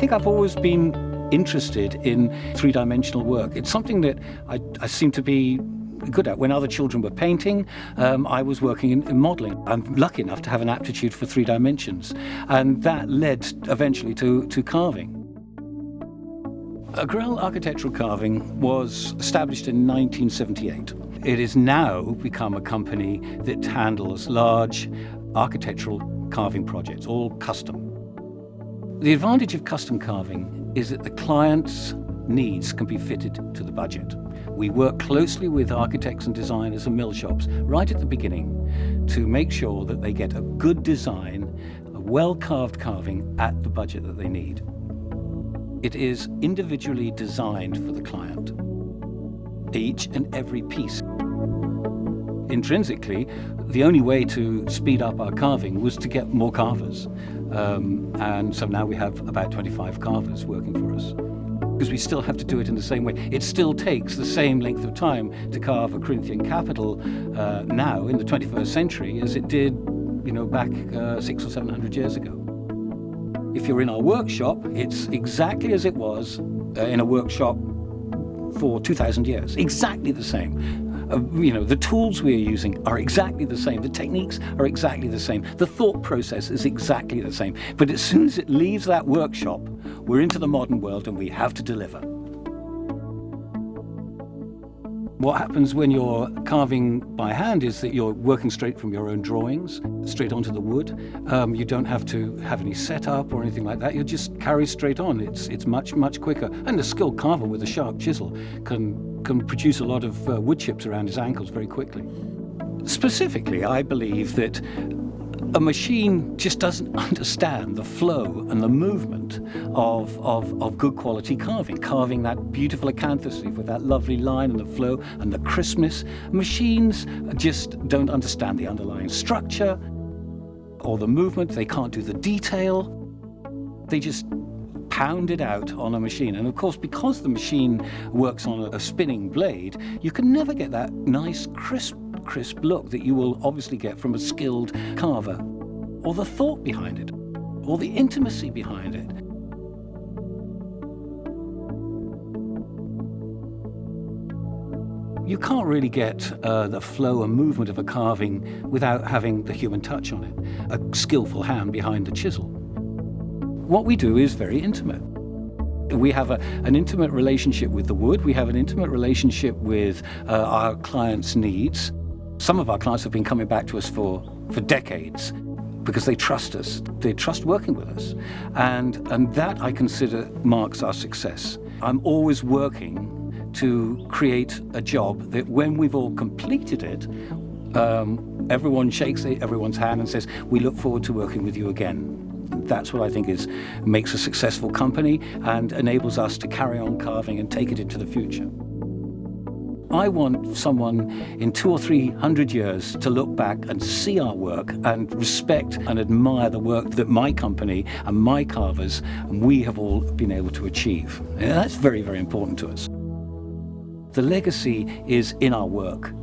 think I've always been interested in three-dimensional work. It's something that I seem to be good at. When other children were painting, I was working in modelling. I'm lucky enough to have an aptitude for 3 dimensions, and that led eventually to carving. Grell Architectural Carving was established in 1978. It has now become a company that handles large architectural carving projects, all custom. The advantage of custom carving is that the client's needs can be fitted to the budget. We work closely with architects and designers and mill shops right at the beginning to make sure that they get a good design, a well-carved carving at the budget that they need. It is individually designed for the client, each and every piece. Intrinsically, the only way to speed up our carving was to get more carvers. And so now we have about 25 carvers working for us, because we still have to do it in the same way. It still takes the same length of time to carve a Corinthian capital now in the 21st century as it did, back 600 or 700 years ago. If you're in our workshop, it's exactly as it was in a workshop for 2,000 years. Exactly the same. The tools we're using are exactly the same. The techniques are exactly the same. The thought process is exactly the same. But as soon as it leaves that workshop, we're into the modern world and we have to deliver. What happens when you're carving by hand is that you're working straight from your own drawings, straight onto the wood. You don't have to have any setup or anything like that. You just carry straight on. It's much, much quicker. And a skilled carver with a sharp chisel can produce a lot of wood chips around his ankles very quickly. Specifically, I believe that a machine just doesn't understand the flow and the movement of good quality carving that beautiful acanthus leaf with that lovely line and the flow and the crispness. Machines just don't understand the underlying structure or the movement. They can't do the detail. They just pound it out on a machine. And of course, because the machine works on a spinning blade, you can never get that nice crisp look that you will obviously get from a skilled carver, or the thought behind it, or the intimacy behind it. You can't really get the flow and movement of a carving without having the human touch on it, a skillful hand behind the chisel. What we do is very intimate. We have an intimate relationship with the wood. We have an intimate relationship with our clients' needs. Some of our clients have been coming back to us for decades because they trust us. They trust working with us. And that, I consider, marks our success. I'm always working to create a job that when we've all completed it, everyone shakes everyone's hand and says, "We look forward to working with you again." That's what I think makes a successful company and enables us to carry on carving and take it into the future. I want someone in 200 or 300 years to look back and see our work and respect and admire the work that my company and my carvers and we have all been able to achieve. And that's very, very important to us. The legacy is in our work.